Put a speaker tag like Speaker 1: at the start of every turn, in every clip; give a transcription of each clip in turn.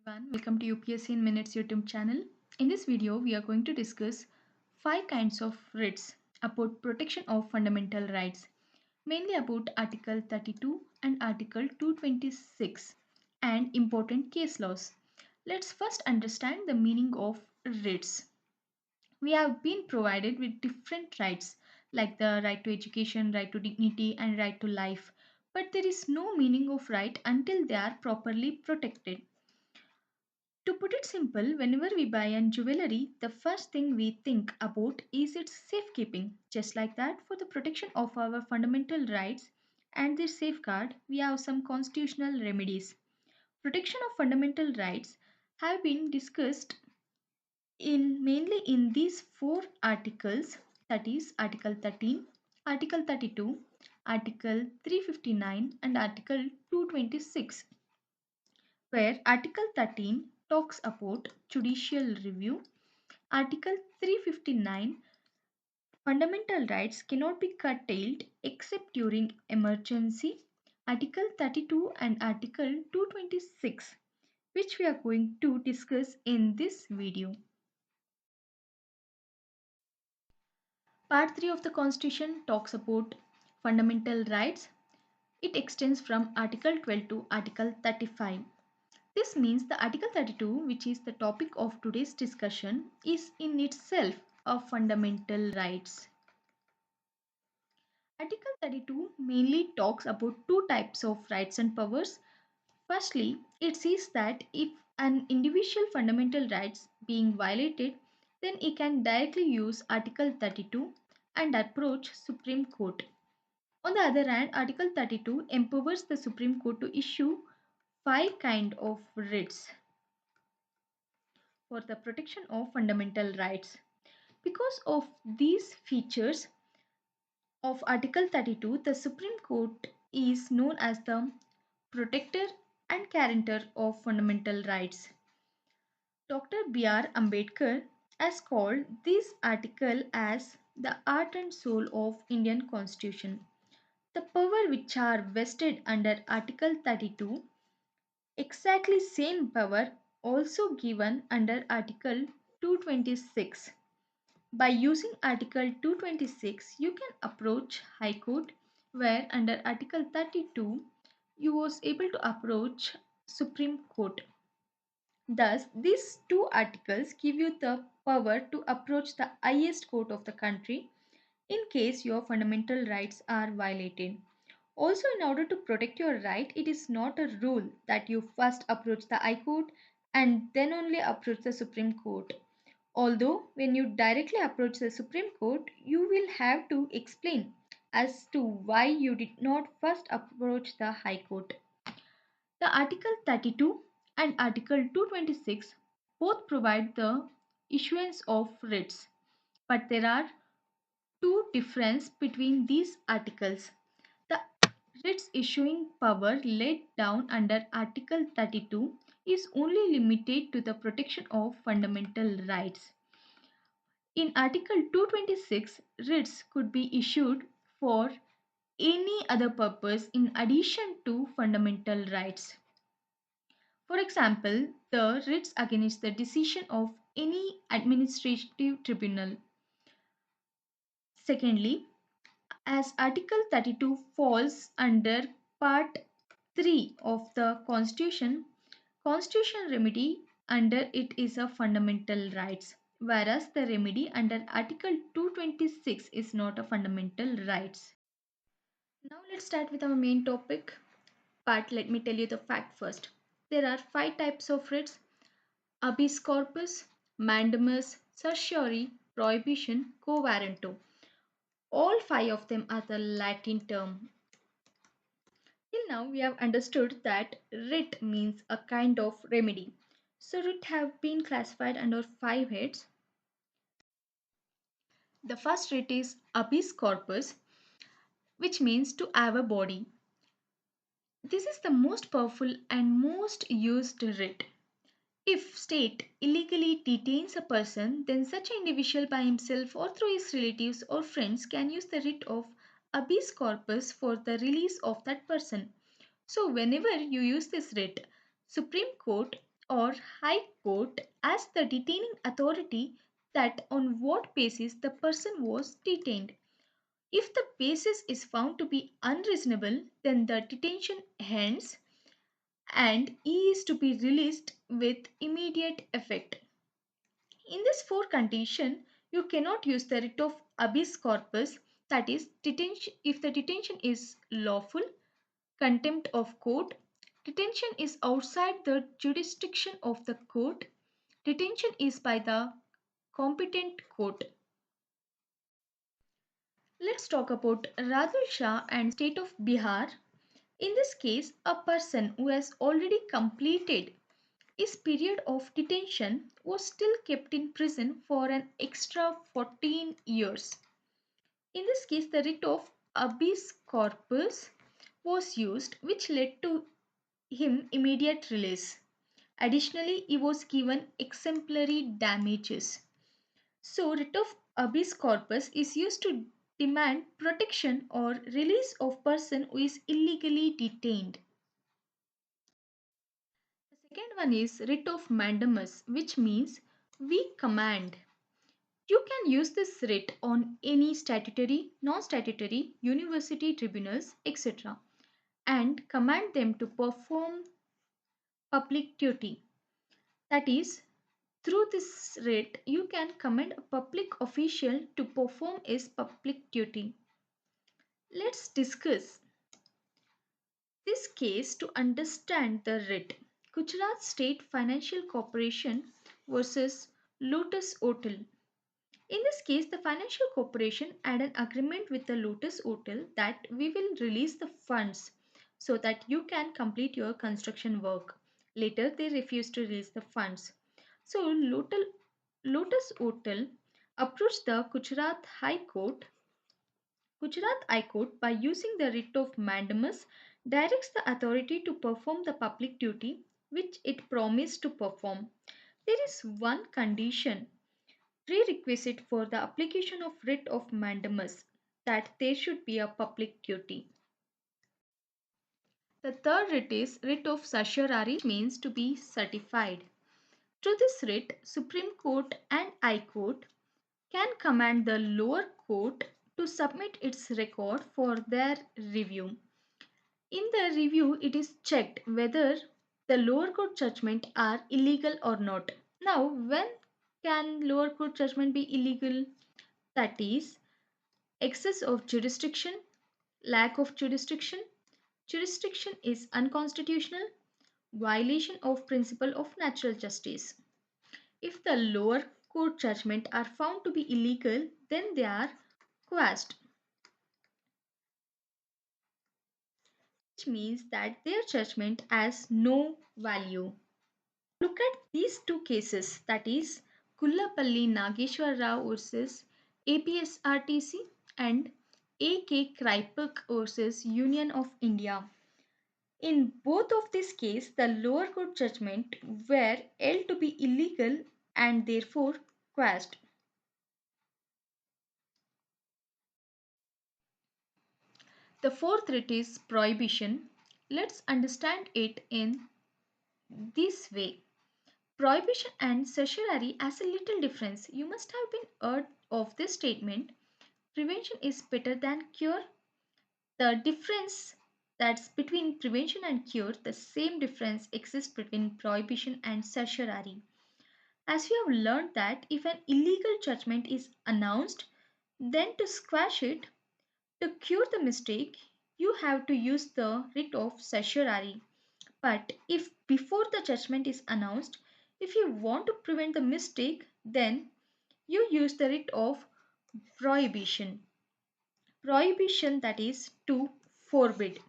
Speaker 1: Everyone, welcome to UPSC in Minutes YouTube channel. In this video, we are going to discuss five kinds of writs about protection of fundamental rights, mainly about Article 32 and Article 226 and important case laws. Let's first understand the meaning of writs. We have been provided with different rights like the right to education, right to dignity, and right to life. But there is no meaning of right until they are properly protected. To put it simple, whenever we buy an jewelry, the first thing we think about is its safekeeping. Just like that, for the protection of our fundamental rights and their safeguard, we have some constitutional remedies. Protection of fundamental rights have been discussed in mainly in these four articles, that is Article 13, Article 32, Article 359 and Article 226, where Article 13 talks about judicial review. Article 359, fundamental rights cannot be curtailed except during emergency. Article 32 and Article 226, which we are going to discuss in this video. Part 3 of the Constitution talks about fundamental rights. It extends from Article 12 to Article 35. This means the Article 32, which is the topic of today's discussion, is in itself a fundamental rights. Article 32 mainly talks about two types of rights and powers. Firstly, it says that if an individual fundamental rights being violated, then he can directly use Article 32 and approach Supreme Court. On the other hand, Article 32 empowers the Supreme Court to issue five kind of writs for the protection of fundamental rights. Because of these features of Article 32, the Supreme Court is known as the protector and guarantor of fundamental rights. Dr. B.R. Ambedkar has called this article as the heart and soul of Indian Constitution. The power which are vested under Article 32, exactly same power also given under Article 226. By using Article 226, you can approach High Court, where under Article 32, you was able to approach Supreme Court. Thus, these two articles give you the power to approach the highest court of the country in case your fundamental rights are violated. Also, in order to protect your right, it is not a rule that you first approach the High Court and then only approach the Supreme Court. Although, when you directly approach the Supreme Court, you will have to explain as to why you did not first approach the High Court. The Article 32 and Article 226 both provide the issuance of writs, but there are two differences between these articles. The writs issuing power laid down under Article 32 is only limited to the protection of fundamental rights. In Article 226, writs could be issued for any other purpose in addition to fundamental rights. For example, the writs against the decision of any administrative tribunal. Secondly, as Article 32 falls under Part 3 of the Constitution, constitutional remedy under it is a fundamental rights, whereas the remedy under Article 226 is not a fundamental rights. Now let's start with our main topic, but let me tell you the fact first. There are five types of writs: Habeas Corpus, Mandamus, Certiorari, Prohibition, Quo Warranto. All five of them are the Latin term. Till now, we have understood that writ means a kind of remedy. So, writ have been classified under five heads. The first writ is Habeas Corpus, which means to have a body. This is the most powerful and most used writ. If state illegally detains a person, then such an individual by himself or through his relatives or friends can use the writ of habeas corpus for the release of that person. So whenever you use this writ, Supreme Court or High Court as the detaining authority that on what basis the person was detained. If the basis is found to be unreasonable, then the detention ends and he is to be released with immediate effect. In this four condition, you cannot use the writ of habeas corpus, that is, detention if the detention is lawful, contempt of court, detention is outside the jurisdiction of the court, detention is by the competent court. Let's talk about Radul Shah and state of Bihar. In this case, a person who has already completed his period of detention was still kept in prison for an extra 14 years. In this case, the writ of habeas corpus was used, which led to him immediate release. Additionally, he was given exemplary damages. So, writ of habeas corpus is used to demand protection or release of person who is illegally detained. The second one is writ of Mandamus, which means we command. You can use this writ on any statutory, non-statutory, university tribunals, etc. and command them to perform public duty. That is, through this writ, you can command a public official to perform his public duty. Let's discuss this case to understand the writ. Gujarat State Financial Corporation versus Lotus Hotel. In this case, the financial corporation had an agreement with the Lotus Hotel that we will release the funds so that you can complete your construction work. Later, they refused to release the funds. So, Lotus Hotel approached the Gujarat High Court by using the writ of Mandamus directs the authority to perform the public duty which it promised to perform. There is one condition prerequisite for the application of writ of mandamus, that there should be a public duty. The third writ is writ of certiorari, which means to be certified. Through this writ, Supreme Court and High Court can command the lower court to submit its record for their review. In the review, it is checked whether the lower court judgment are illegal or not. Now, when can lower court judgment be illegal? That is, excess of jurisdiction, lack of jurisdiction, jurisdiction is unconstitutional, violation of principle of natural justice. If the lower court judgment are found to be illegal, then they are quashed, which means that their judgment has no value. Look at these two cases, that is Kullapalli Nageshwar Rao versus APSRTC and A.K. Kripak versus Union of India. In both of these cases, the lower court judgment were held to be illegal and therefore quashed. The fourth writ is prohibition. Let's understand it in this way. Prohibition and certiorari has a little difference. You must have been heard of this statement. Prevention is better than cure. The difference that's between prevention and cure, the same difference exists between prohibition and certiorari. As we have learned that if an illegal judgment is announced, then to squash it, to cure the mistake, you have to use the writ of certiorari. But if before the judgment is announced, if you want to prevent the mistake, then you use the writ of prohibition. Prohibition, that is to forbid.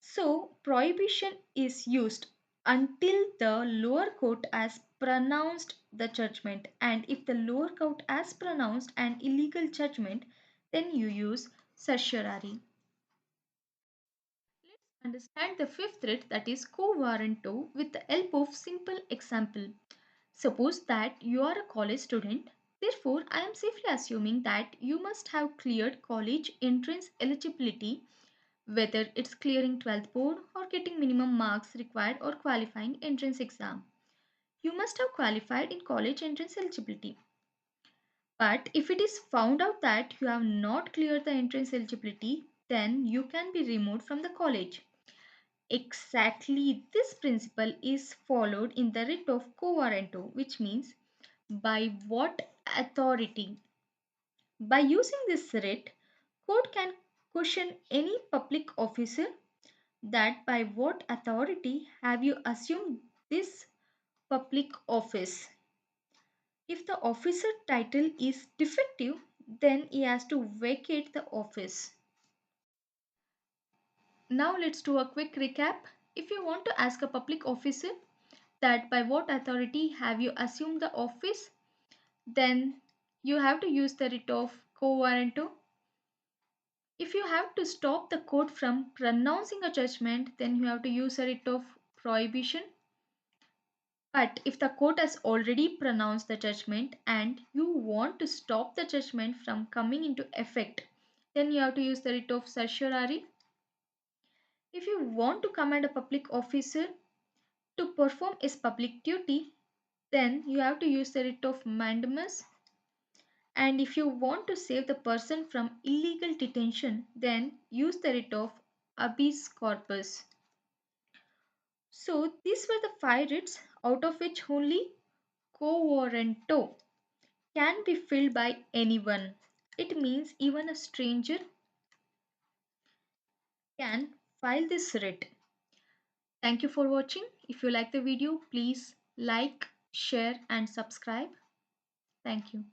Speaker 1: So prohibition is used until the lower court has pronounced the judgment, and if the lower court has pronounced an illegal judgment, then you use certiorari. Let's understand the fifth writ, that is Quo Warranto, with the help of simple example. Suppose that you are a college student. Therefore, I am safely assuming that you must have cleared college entrance eligibility, whether it's clearing 12th board or getting minimum marks required or qualifying entrance exam. you must have qualified in college entrance eligibility. But if it is found out that you have not cleared the entrance eligibility, then you can be removed from the college. Exactly this principle is followed in the writ of Quo Warranto, which means by what authority. By using this writ, court can question any public officer that by what authority have you assumed this public office. If the officer title is defective, then he has to vacate the office. Now let's do a quick recap. If you want to ask a public officer that by what authority have you assumed the office, then you have to use the writ of Quo Warranto. If you have to stop the court from pronouncing a judgment, then you have to use a writ of prohibition. But if the court has already pronounced the judgment and you want to stop the judgment from coming into effect, then you have to use the writ of certiorari. If you want to command a public officer to perform his public duty, then you have to use the writ of mandamus. And if you want to save the person from illegal detention, then use the writ of habeas corpus. So these were the five writs, out of which only Quo Warranto can be filled by anyone. It means even a stranger can file this writ. Thank you for watching. If you like the video, please like, share and subscribe. Thank you.